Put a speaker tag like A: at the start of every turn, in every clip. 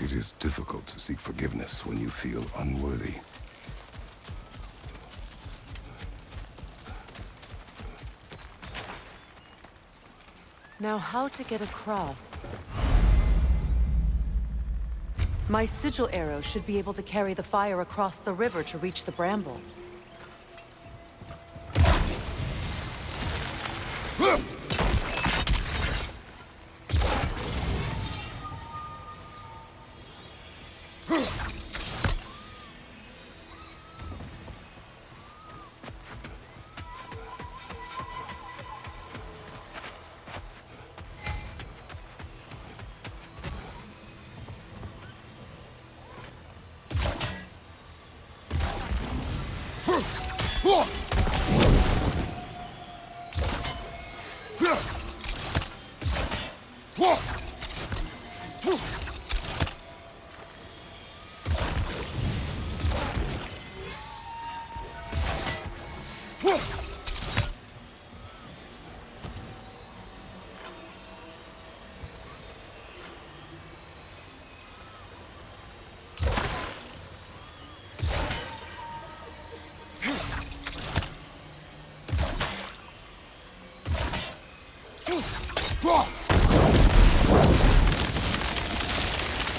A: It is difficult to seek forgiveness when you feel unworthy.
B: Now, how to get across? My sigil arrow should be able to carry the fire across the river to reach the bramble.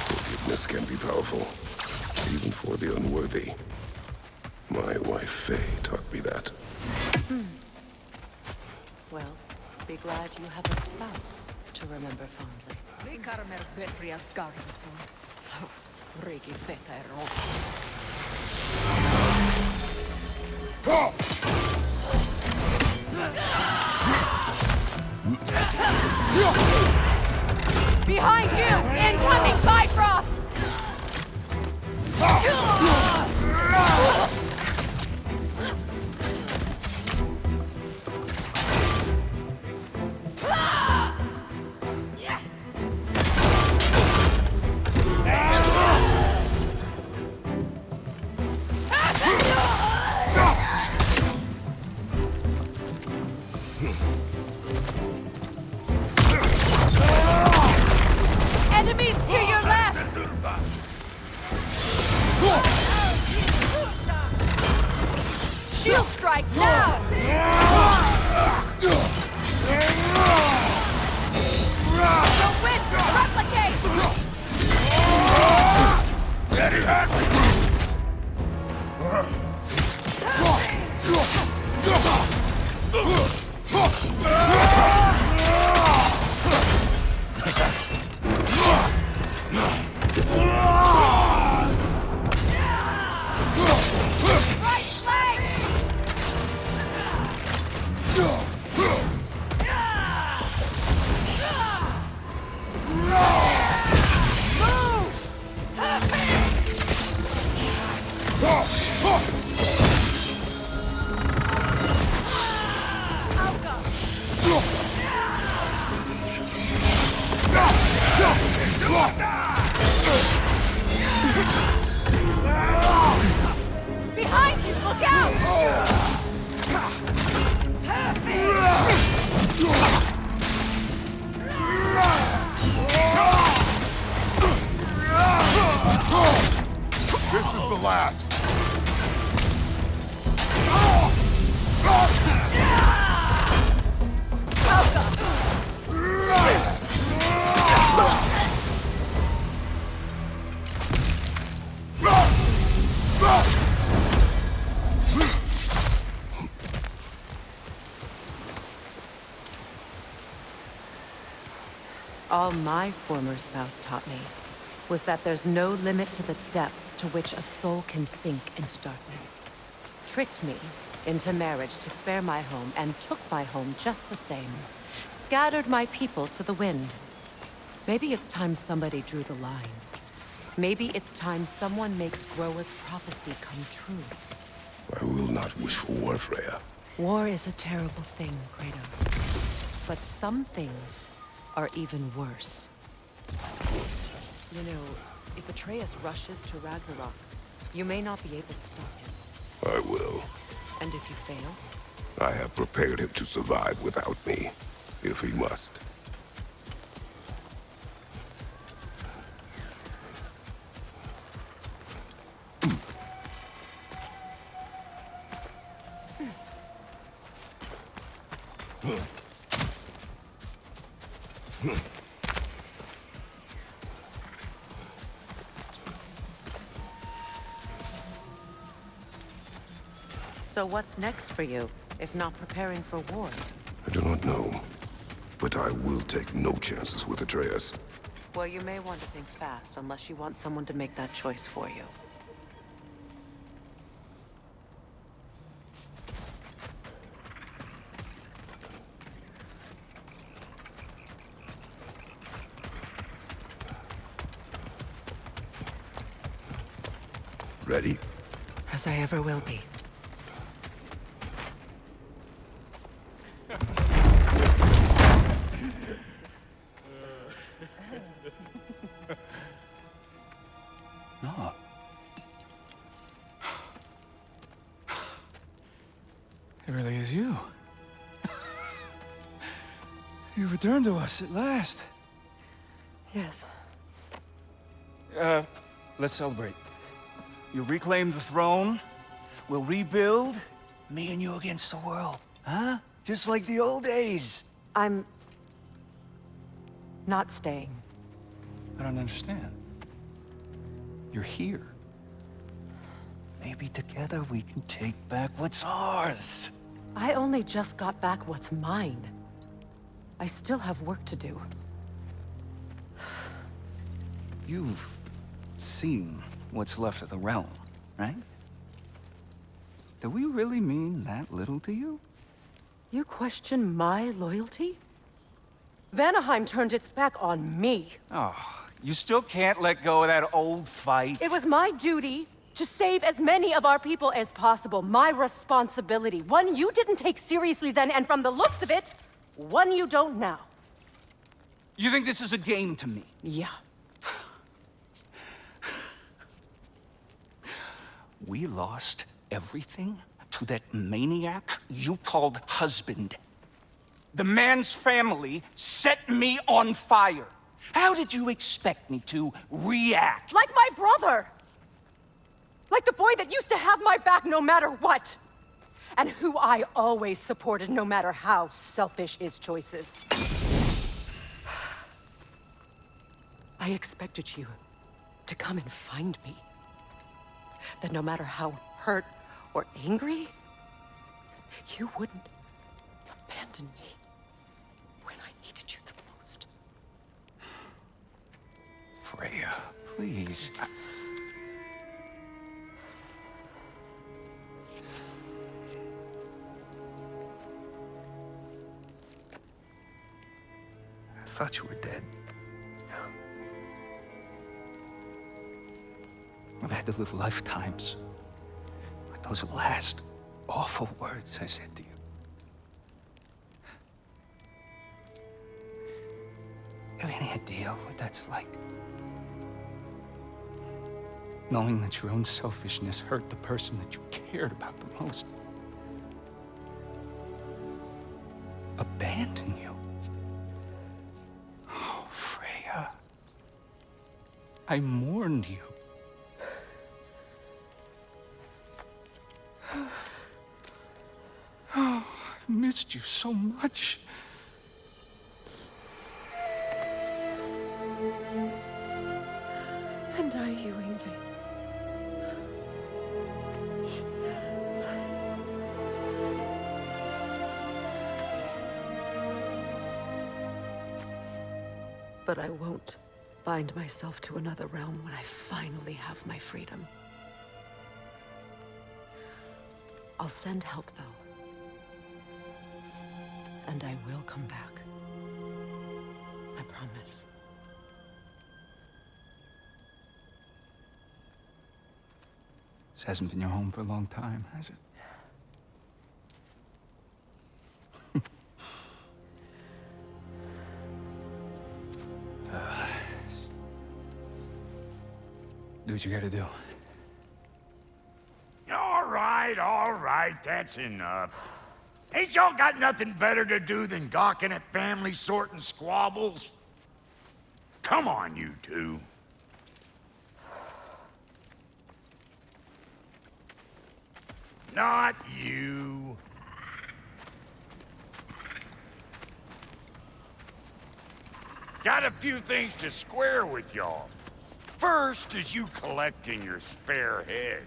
A: Forgiveness can be powerful, even for the unworthy. My wife, Faye, taught me that.
B: Well, be glad you have a spouse to remember fondly. Behind you! Incoming Bifrost! Enemies to your left! Shield strike now! The wind replicate! Right flank! Behind you! Look out!
A: This is the last!
B: All my former spouse taught me was that there's no limit to the depths to which a soul can sink into darkness. Tricked me into marriage to spare my home and took my home just the same. Scattered my people to the wind. Maybe it's time somebody drew the line. Maybe it's time someone makes Groa's prophecy come true.
A: I will not wish for war, Freya.
B: War is a terrible thing, Kratos. But some things are even worse. You know, if Atreus rushes to Ragnarok, you may not be able to stop him.
A: I will.
B: And if you fail?
A: I have prepared him to survive without me, if he must.
B: So what's next for you, if not preparing for war?
A: I do not know, but I will take no chances with Atreus.
B: Well, you may want to think fast, unless you want someone to make that choice for you.
A: Ready?
B: As I ever will be.
C: No. It really is you. You returned to us at last.
B: Yes.
C: Let's celebrate. You reclaim the throne. We'll rebuild. Me and you against the world. Huh? Just like the old days.
B: I'm... not staying.
C: I don't understand. You're here. Maybe together we can take back what's ours.
B: I only just got back what's mine. I still have work to do.
C: You've seen what's left of the realm, right? Do we really mean that little to you?
B: You question my loyalty? Vanaheim turned its back on me.
C: Oh, you still can't let go of that old fight.
B: It was my duty to save as many of our people as possible. My responsibility. One you didn't take seriously then, and from the looks of it, one you don't now.
C: You think this is a game to me?
B: Yeah.
C: We lost everything to that maniac you called husband. The man's family set me on fire. How did you expect me to react?
B: Like my brother! Like the boy that used to have my back no matter what! And who I always supported no matter how selfish his choices. I expected you to come and find me. That no matter how hurt or angry, you wouldn't abandon me when I needed you the most.
C: Freya, please. I thought you were dead. I've had to live lifetimes with those last awful words I said to you. Have any idea what that's like? Knowing that your own selfishness hurt the person that you cared about the most. Abandon you. Oh, Freya. I mourned you. Oh, I've missed you so much.
B: And I, you, Yngvi. But I won't bind myself to another realm when I finally have my freedom. I'll send help, though. And I will come back. I promise.
C: This hasn't been your home for a long time, has it? Do what you gotta do.
D: All right, that's enough. Ain't y'all got nothing better to do than gawking at family sorting squabbles? Come on, you two. Not you. Got a few things to square with y'all. First is you collecting your spare heads.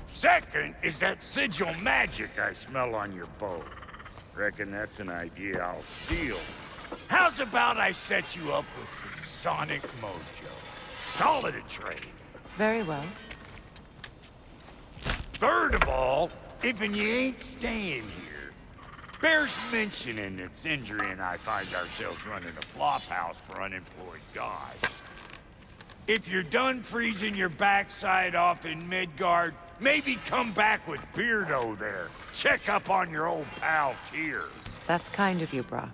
D: Second is that sigil magic I smell on your bow. Reckon that's an idea I'll steal. How's about I set you up with some sonic mojo? Call it a trade.
B: Very well.
D: Third of all, if you ain't staying here, bears mentioning that Sindri and I find ourselves running a flop house for unemployed guys. If you're done freezing your backside off in Midgard, maybe come back with Beardo there. Check up on your old pal Tyr.
B: That's kind of you, Brock.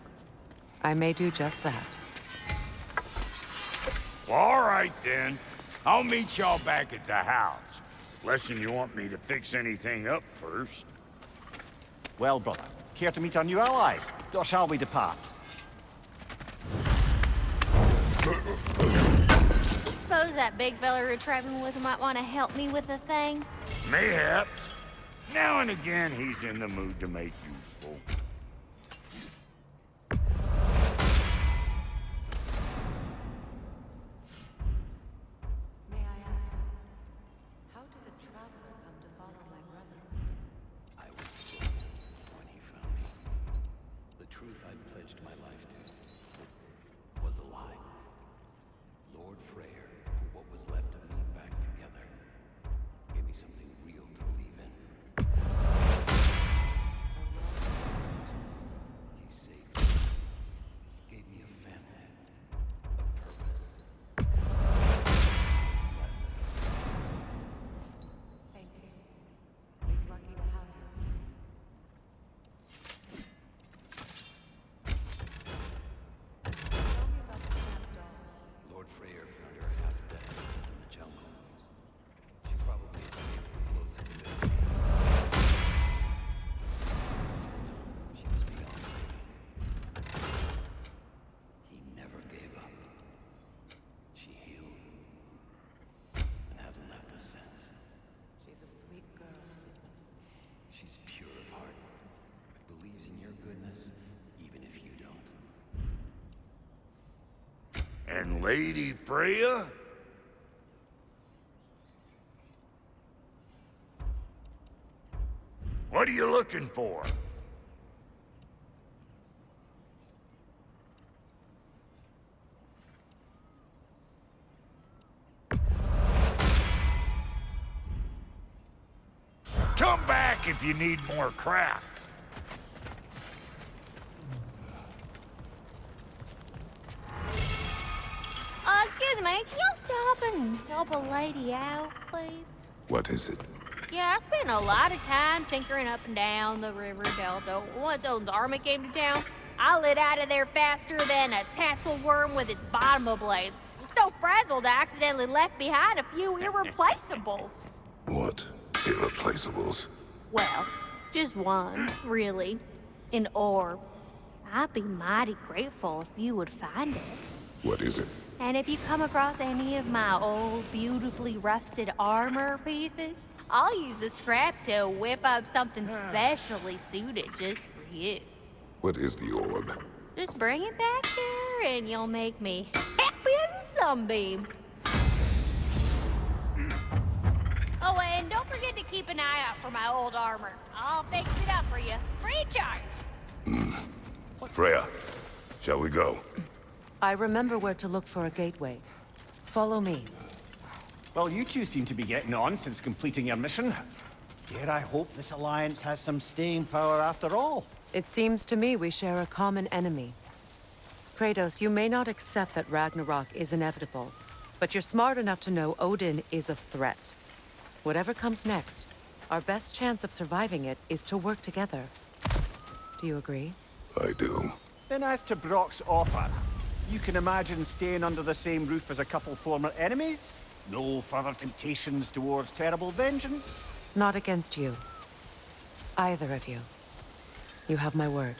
B: I may do just that.
D: Well, all right then. I'll meet y'all back at the house. Unless you want me to fix anything up first.
E: Well, brother, care to meet our new allies? Or shall we depart?
F: Suppose that big fella you're traveling with might want to help me with a thing.
D: Mayhaps. Now and again, he's in the mood to make useful.
B: May I ask, how did a traveler come to follow my brother?
G: I was sold when he found me. The truth I'd pledged my life to was a lie. Lord Freyr put what was left of me back together. Gave me something real to believe in. He saved me. Gave me a family. A purpose.
B: Thank you. He's lucky to have you. Tell me about the camp dog.
G: Lord Freyr found her half dead in the jungle. She probably escaped from closer to death. She was beyond saving. He never gave up. She healed. And hasn't left us since.
B: She's a sweet girl.
G: She's pure of heart. Believes in your goodness, even if you don't.
D: And Lady Freya? What are you looking for? Come back if you need more crap.
F: Excuse me, can y'all stop and help a lady out, please?
A: What is it?
F: Yeah, I spent a lot of time tinkering up and down the river delta. Once Odin's army came to town, I lit out of there faster than a tassel worm with its bottom ablaze. So frazzled, I accidentally left behind a few irreplaceables.
A: What? Irreplaceables?
F: Well, just one, really. An orb. I'd be mighty grateful if you would find it.
A: What is it?
F: And if you come across any of my old, beautifully rusted armor pieces, I'll use the scrap to whip up something specially suited just for you.
A: What is the orb?
F: Just bring it back here and you'll make me happy as a sunbeam. Oh, and don't forget to keep an eye out for my old armor. I'll fix it up for you. Free charge.
A: Freya, shall we go?
B: I remember where to look for a gateway. Follow me.
E: Well, you two seem to be getting on since completing your mission. Dare I hope this alliance has some staying power after all?
B: It seems to me we share a common enemy. Kratos, you may not accept that Ragnarok is inevitable, but you're smart enough to know Odin is a threat. Whatever comes next, our best chance of surviving it is to work together. Do you agree?
A: I do.
E: Then as to Brock's offer, you can imagine staying under the same roof as a couple former enemies? No further temptations towards terrible vengeance?
B: Not against you. Either of you. You have my word.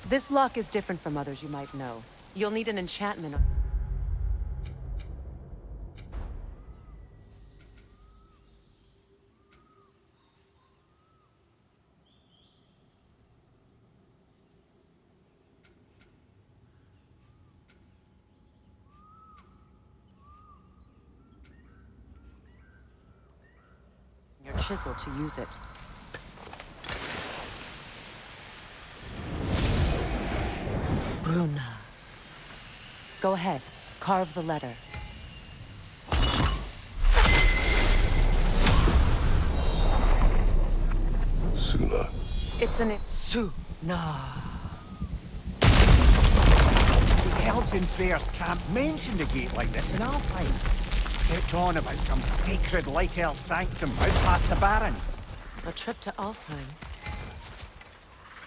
B: This lock is different from others you might know. You'll need an enchantment. Your chisel to use it. Bruna. Go ahead. Carve the letter.
A: Suna.
B: It's an Suna.
E: The elves in Freyr's camp mentioned a gate like this in Alfheim. Kept on about some sacred light elf sanctum out past the Barrens.
B: A trip to Alfheim.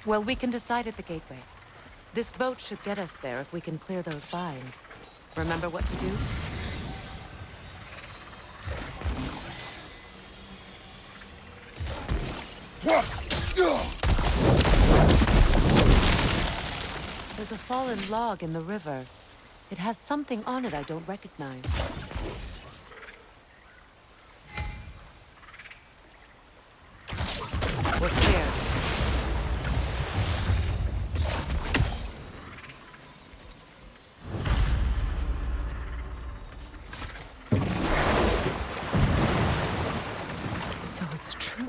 B: Well, we can decide at the gateway. This boat should get us there if we can clear those vines. Remember what to do? There's a fallen log in the river. It has something on it I don't recognize. We're clear. So it's true.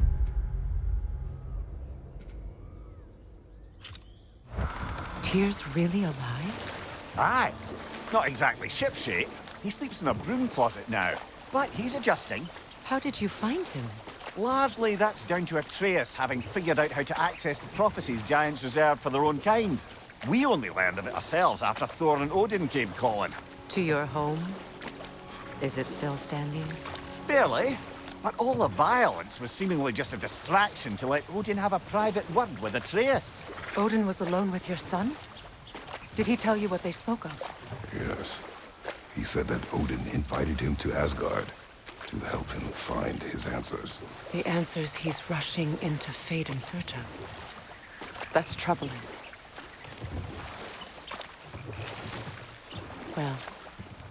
B: Tyr's really alive?
E: Aye. Not exactly shipshape. He sleeps in a broom closet now. But he's adjusting.
B: How did you find him?
E: Largely, that's down to Atreus having figured out how to access the prophecies giants reserved for their own kind. We only learned of it ourselves after Thor and Odin came calling.
B: To your home? Is it still standing?
E: Barely. But all the violence was seemingly just a distraction to let Odin have a private word with Atreus.
B: Odin was alone with your son? Did he tell you what they spoke of?
A: Yes. He said that Odin invited him to Asgard to help him find his answers.
B: The answers he's rushing into fate in search of. That's troubling. Well,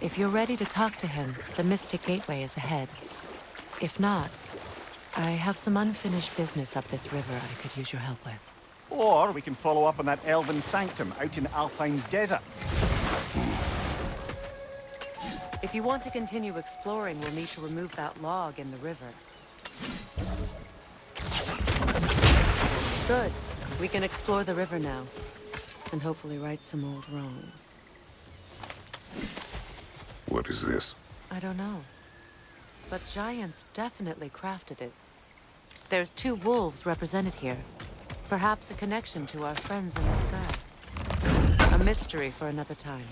B: if you're ready to talk to him, the Mystic Gateway is ahead. If not, I have some unfinished business up this river I could use your help with.
E: Or we can follow up on that elven sanctum out in Alfheim's desert.
B: If you want to continue exploring, we'll need to remove that log in the river. Good. We can explore the river now, and hopefully right some old wrongs.
A: What is this?
B: I don't know. But giants definitely crafted it. There's 2 wolves represented here. Perhaps a connection to our friends in the sky. A mystery for another time.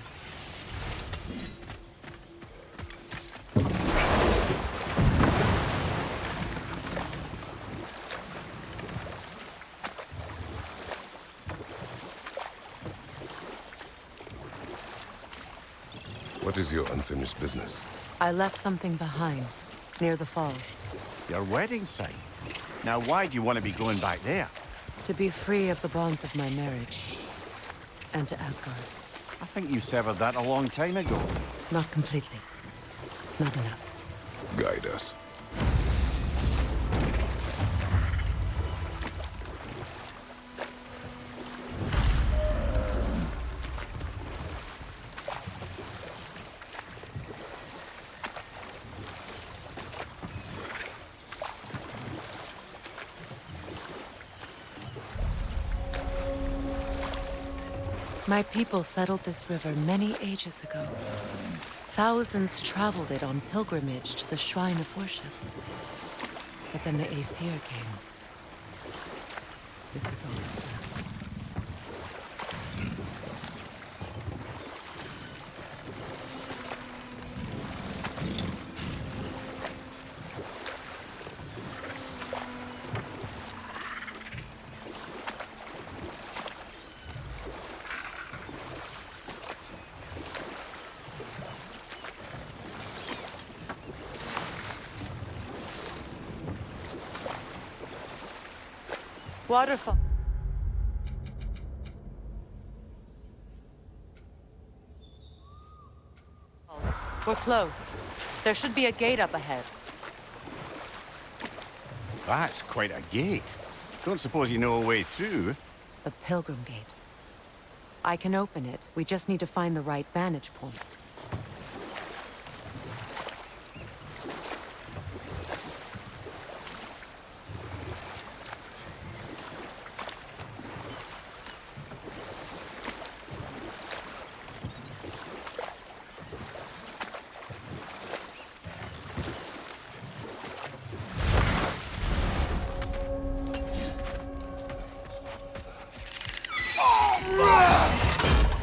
A: What is your unfinished business?
B: I left something behind, near the falls.
E: Your wedding site. Now, why do you want to be going back there?
B: To be free of the bonds of my marriage. And to Asgard.
E: I think you severed that a long time ago.
B: Not completely. Not enough.
A: Guide us.
B: My people settled this river many ages ago. Thousands traveled it on pilgrimage to the shrine of worship. But then the Aesir came. This is all that's left. Waterfall. We're close. There should be a gate up ahead.
E: That's quite a gate. Don't suppose you know a way through?
B: The Pilgrim Gate. I can open it. We just need to find the right vantage point.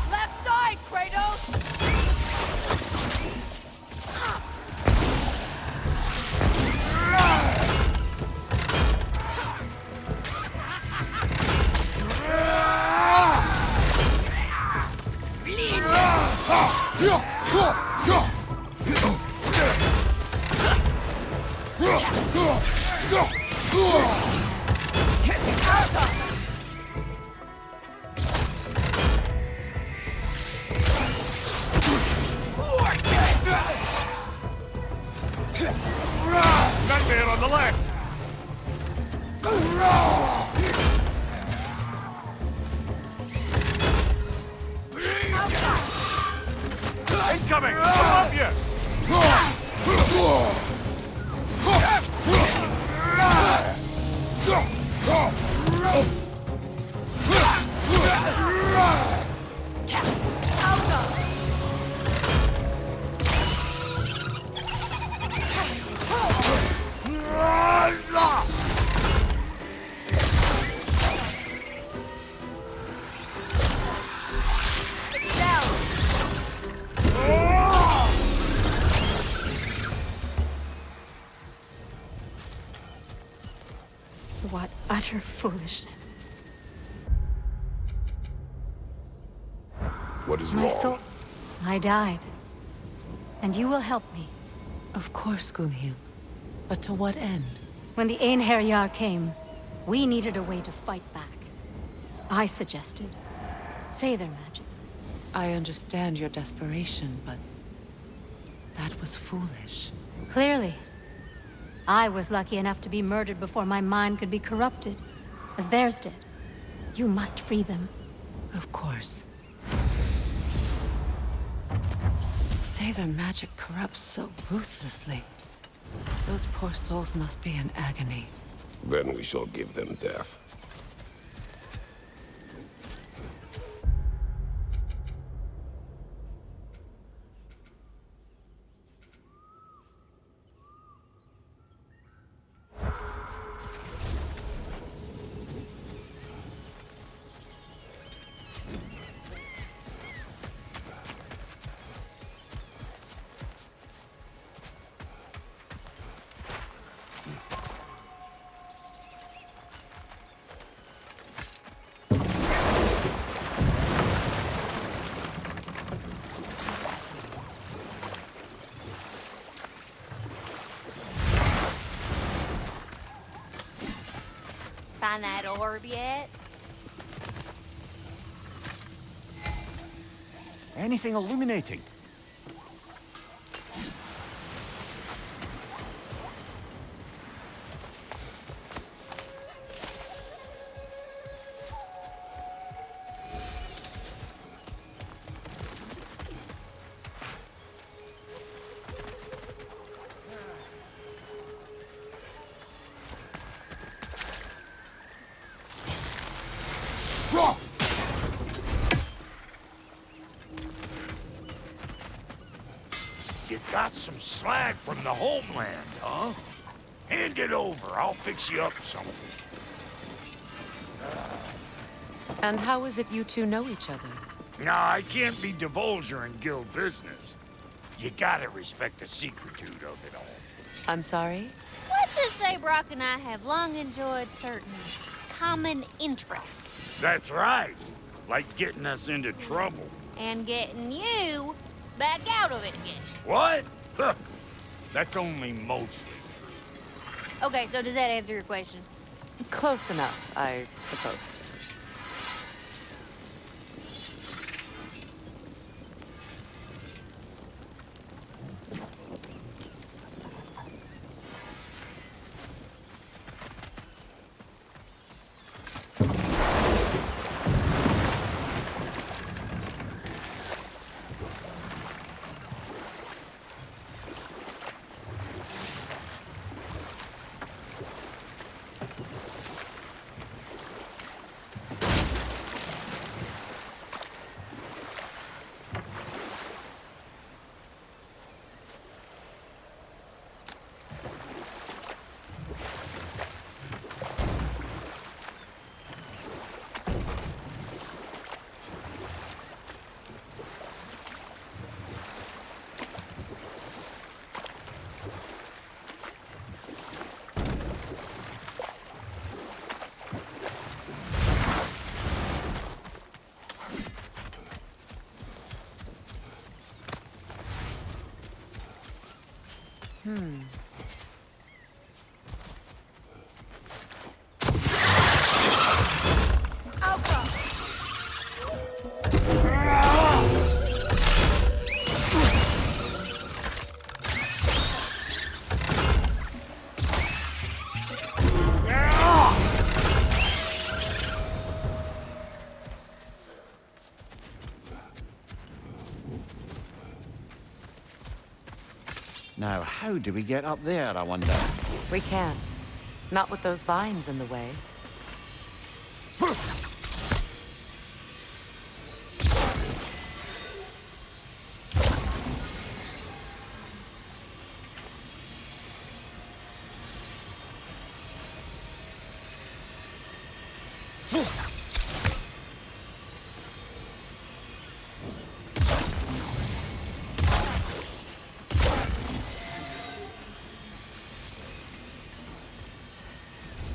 F: Left side, Kratos!
D: Nightmare on the left! Incoming! Above you!
H: What utter foolishness.
A: What is
H: My
A: wrong?
H: soul... I died. And you will help me.
B: Of course, Gunhild. But to what end?
H: When the Einherjar came, we needed a way to fight back. I suggested Sather magic.
B: I understand your desperation, but... that was foolish.
H: Clearly. I was lucky enough to be murdered before my mind could be corrupted, as theirs did. You must free them.
B: Of course. Say their magic corrupts so ruthlessly. Those poor souls must be in agony.
A: Then we shall give them death.
F: Find that orb yet?
E: Anything illuminating?
D: You got some slag from the homeland, huh? Hand it over. I'll fix you up something.
B: And how is it you two know each other?
D: Nah, I can't be divulger in guild business. You gotta respect the secretude of it all.
B: I'm sorry?
F: Let's just say Brock and I have long enjoyed certain common interests.
D: That's right. Like getting us into trouble.
F: And getting you back out of it again.
D: What? Huh. That's only mostly.
F: Okay, so does that answer your question?
B: Close enough, I suppose.
E: How do we get up there, I wonder?
B: We can't. Not with those vines in the way.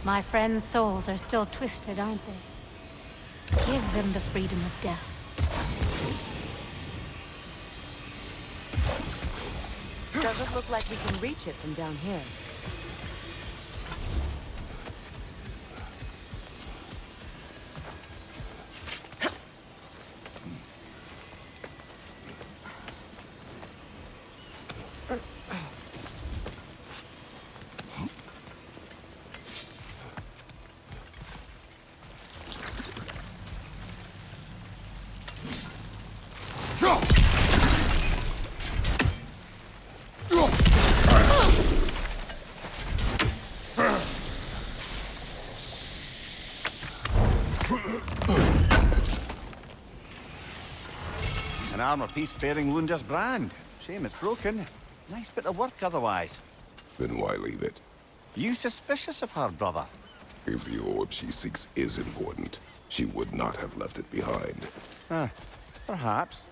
H: My friends' souls are still twisted, aren't they? Give them the freedom of death.
B: Doesn't look like we can reach it from down here.
E: An armor piece bearing Lunda's brand. Shame it's broken. Nice bit of work otherwise.
A: Then why leave it?
E: You suspicious of her, brother?
A: If the orb she seeks is important, she would not have left it behind.
E: Perhaps.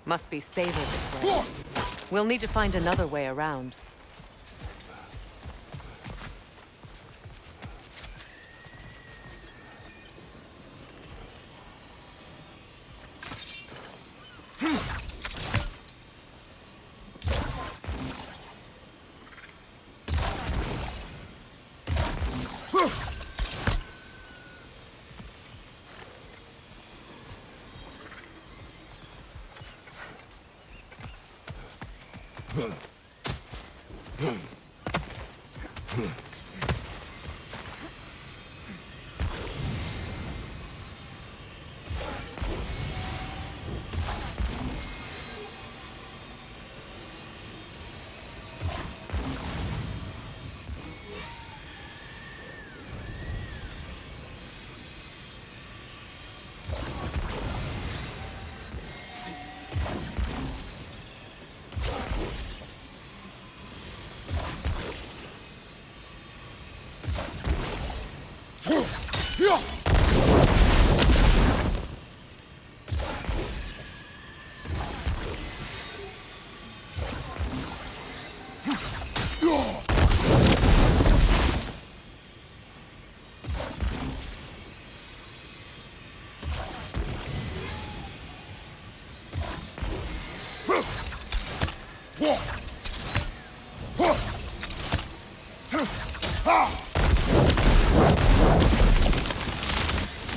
B: Must be safer this way. We'll need to find another way around.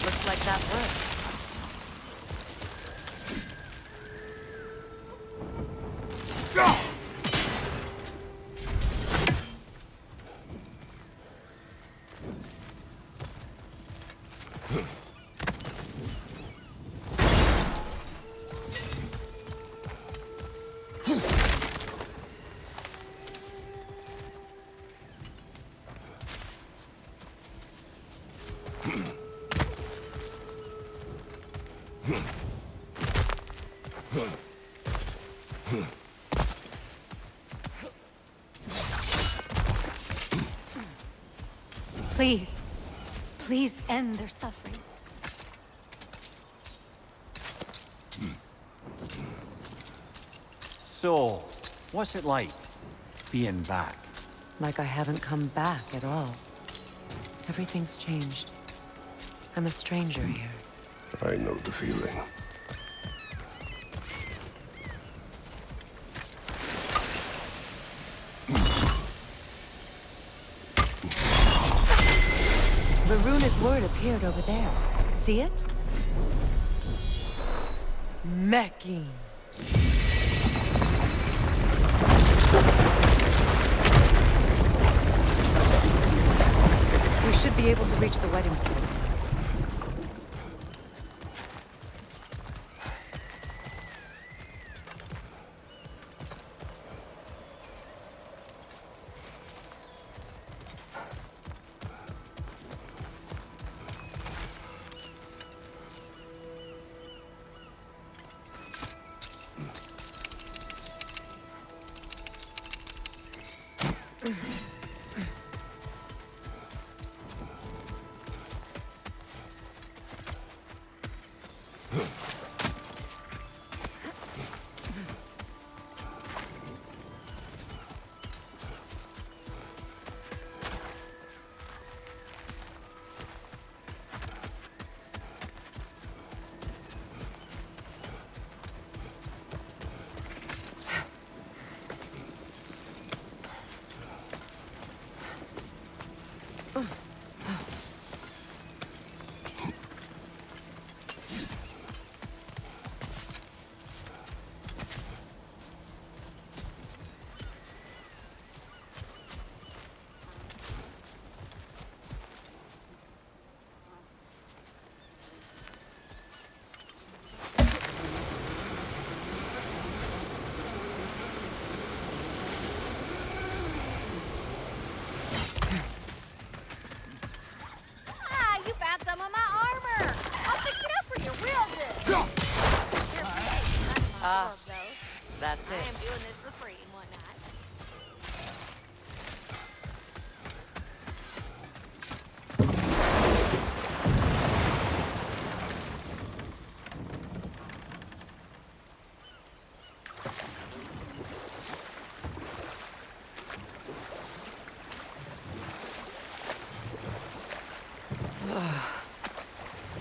B: Looks like that worked.
H: Please. Please end their suffering.
E: So, what's it like, being back?
B: Like I haven't come back at all. Everything's changed. I'm a stranger here.
A: I know the feeling.
B: The runic word appeared over there. See it? Mecking. We should be able to reach the wedding suit.
F: Ah, you found some of my armor. I'll fix it up for you real good.
B: That's
F: I
B: it.
F: am doing this for free and whatnot.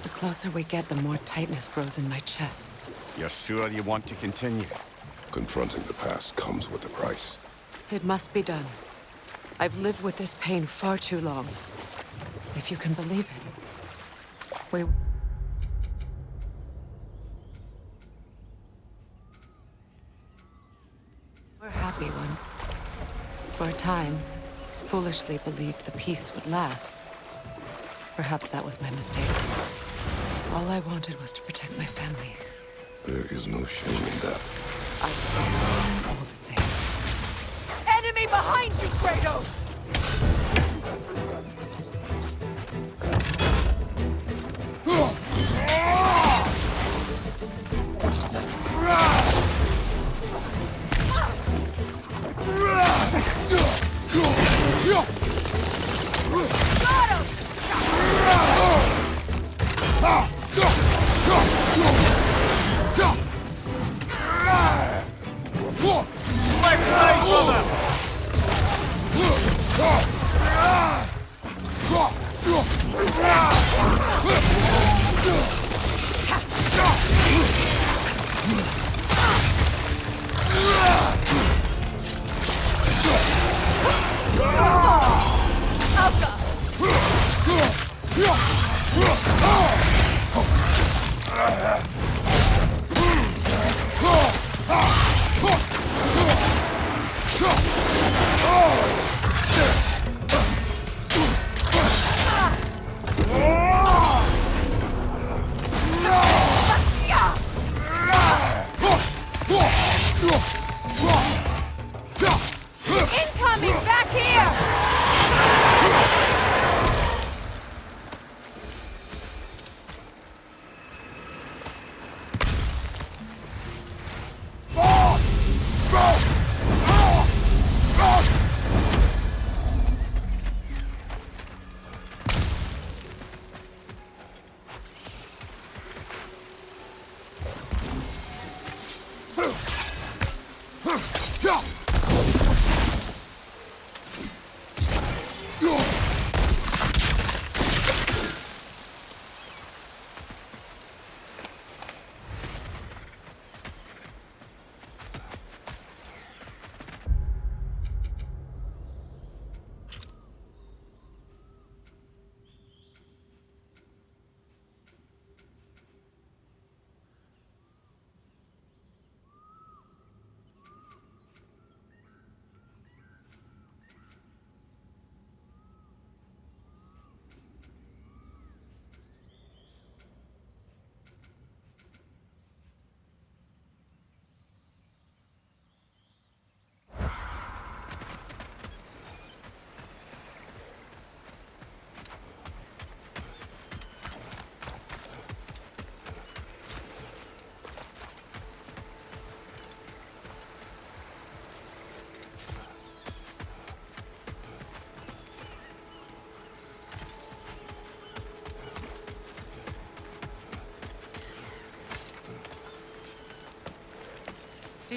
B: The closer we get, the more tightness grows in my chest.
E: You're sure you want to continue?
A: Confronting the past comes with a price.
B: It must be done. I've lived with this pain far too long. If you can believe it. We're happy once. For a time, foolishly believed the peace would last. Perhaps that was my mistake. All I wanted was to protect my family.
A: There is no shame in that.
B: I all the same. Enemy behind you, Kratos!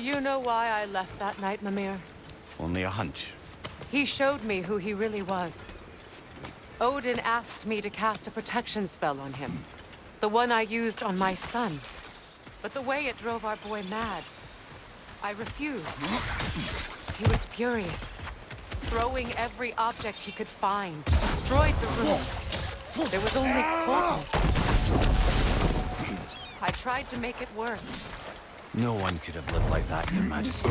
B: you know why I left that night, Mimir?
E: Only a hunch.
B: He showed me who he really was. Odin asked me to cast a protection spell on him. The one I used on my son. But the way it drove our boy mad, I refused. He was furious, throwing every object he could find, destroyed the room. There was only coldness. I tried to make it work.
E: No one could have lived like that, Your Majesty.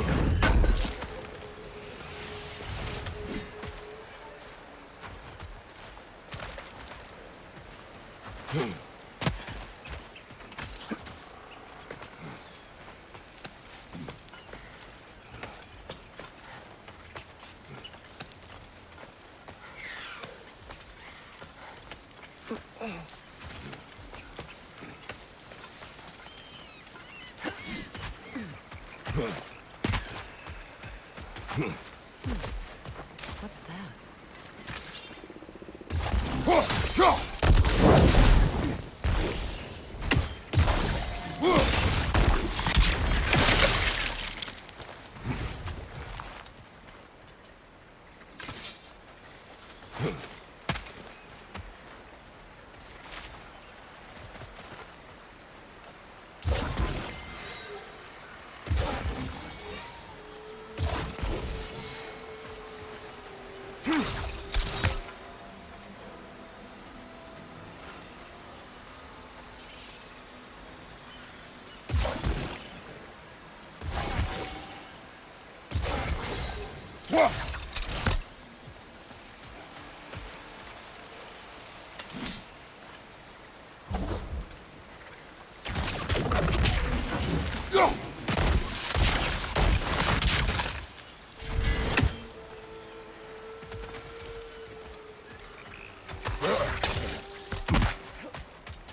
B: What's that?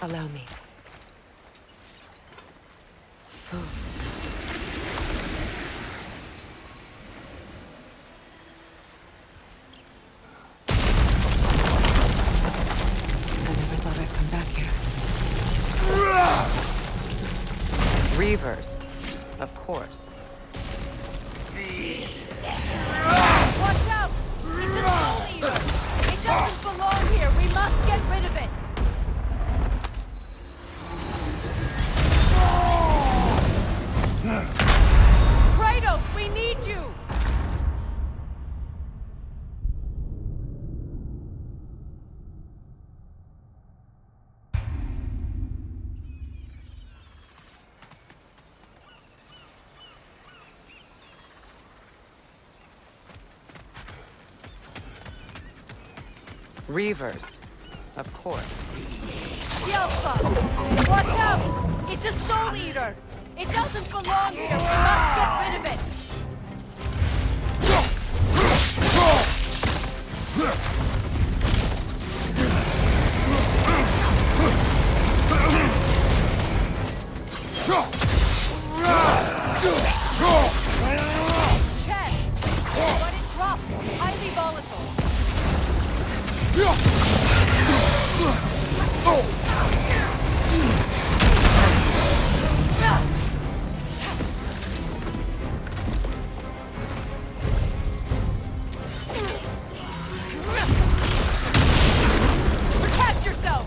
B: Allow me. Food. I never thought I'd come back here. Reavers, of course.
F: Watch out! It's a soul eater! It doesn't belong here! We must get rid of it! Kratos, we need you!
B: Reavers, of course.
F: Yelpa! Watch out! It's a soul eater! It doesn't belong here! We must get rid of it! Chest! But it drops! Highly volatile! Protect yourself!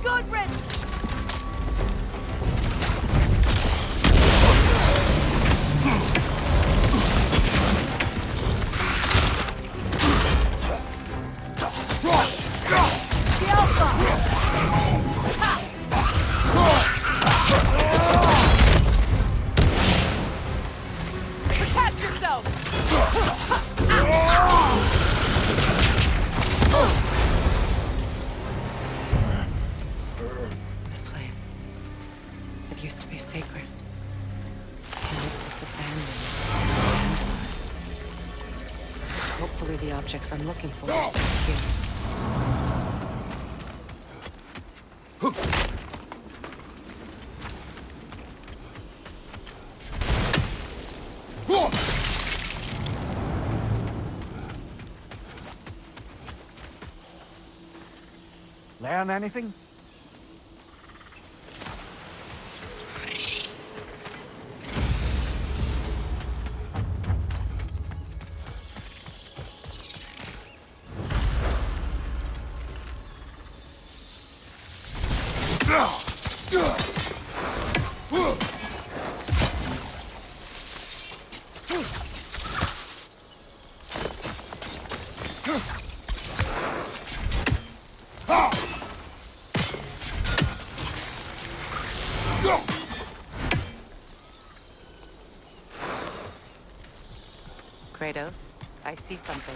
F: Good riddance! The Alpha! Protect yourself!
B: This place. It used to be sacred. And it's abandoned. Vandalized. Hope Hopefully the objects I'm looking for are still here.
E: Learn anything?
B: Kratos, I see something.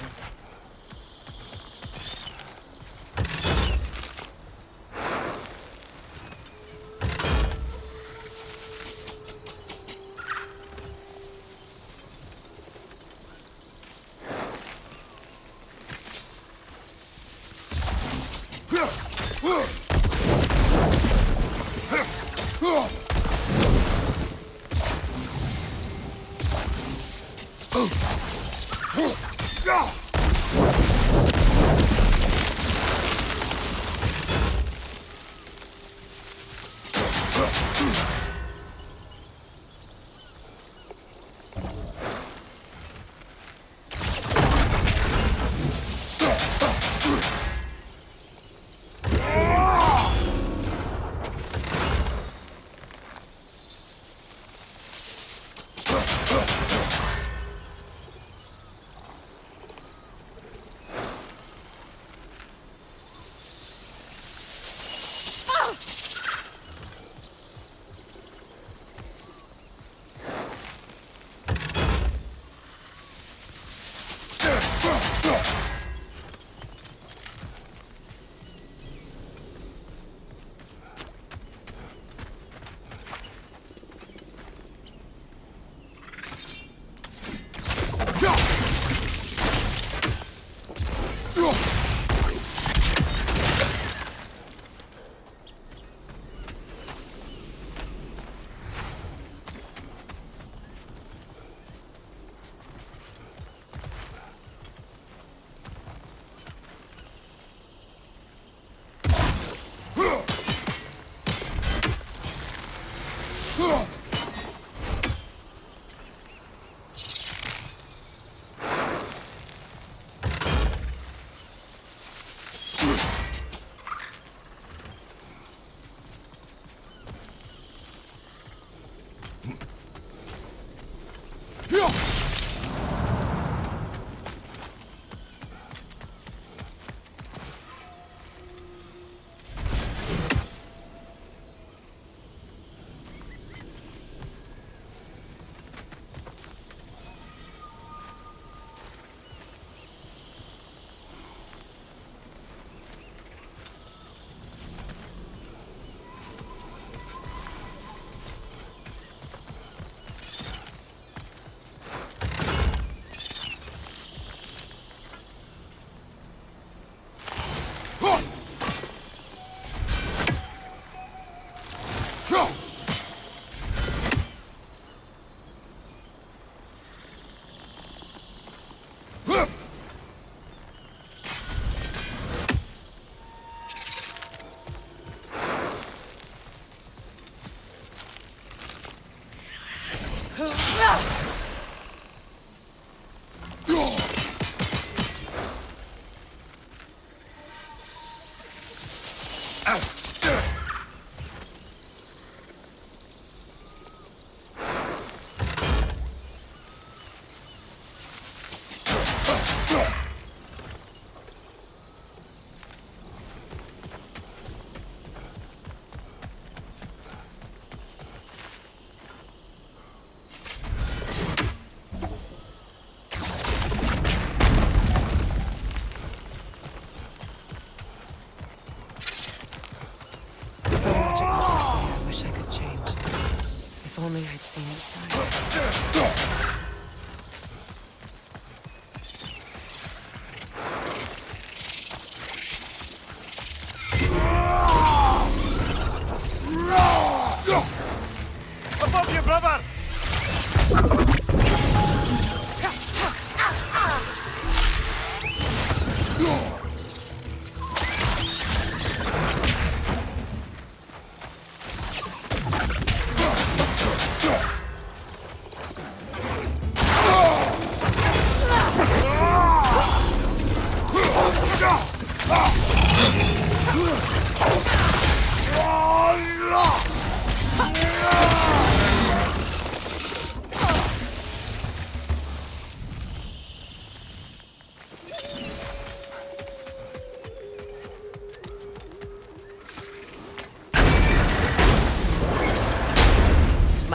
B: only I'd seen the sign.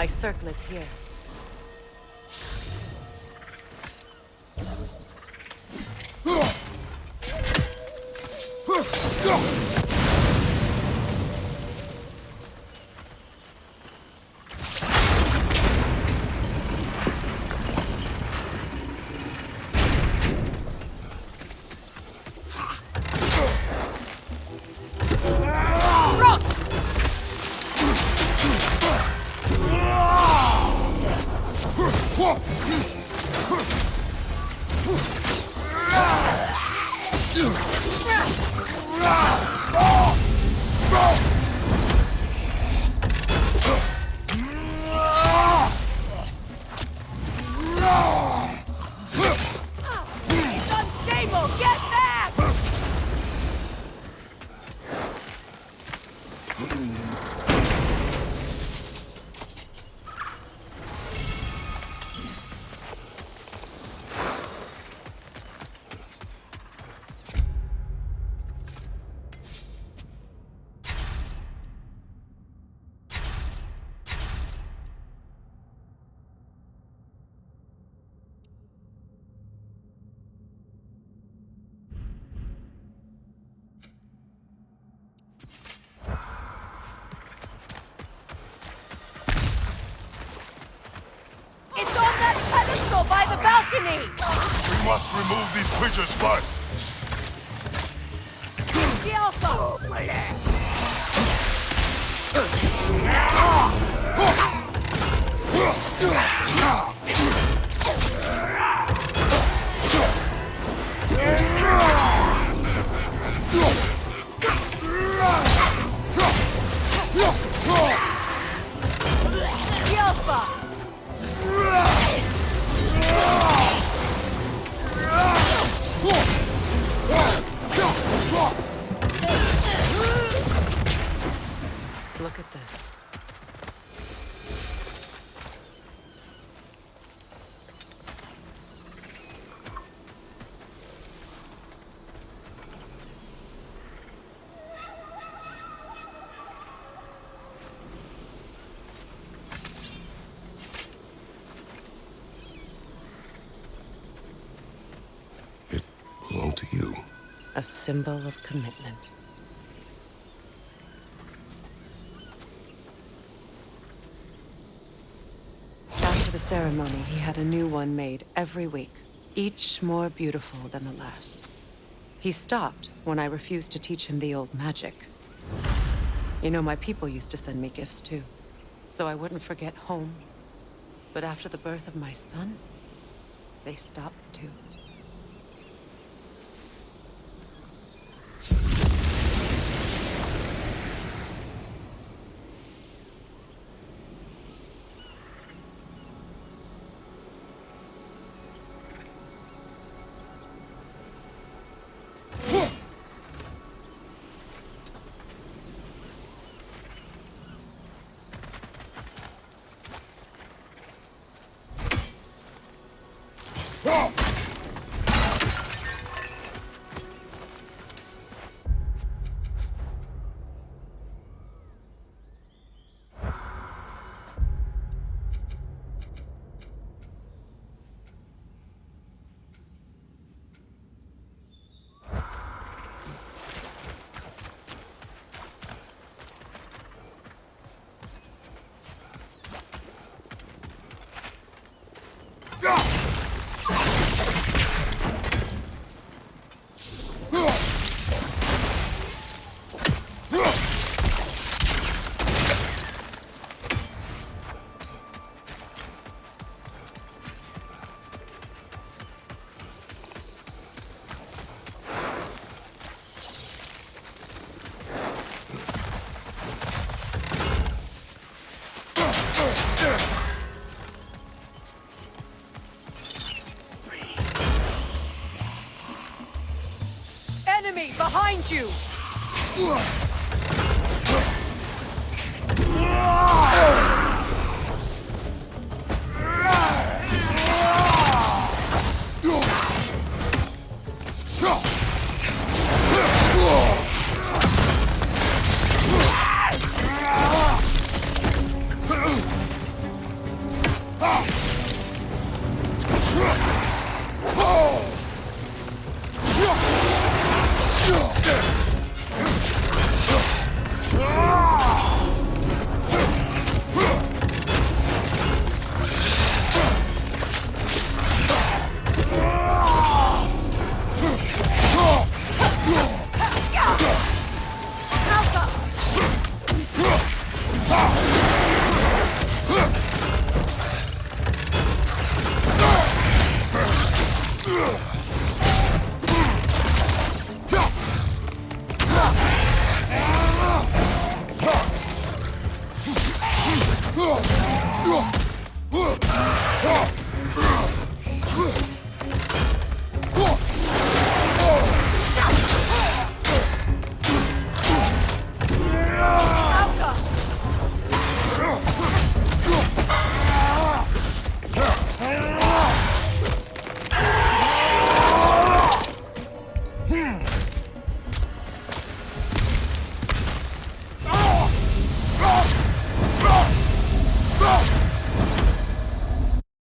B: My circlet's here.
F: It's unstable! Get back! It's on that pedestal by the balcony!
I: We must remove these creatures first.
F: The Alpha! The Alpha!
B: Look at this.
A: It belonged to you.
B: A symbol of commitment. After the ceremony, he had a new one made every week, each more beautiful than the last. He stopped when I refused to teach him the old magic. You know, my people used to send me gifts too, so I wouldn't forget home. But after the birth of my son, they stopped too.
F: Enemy behind you!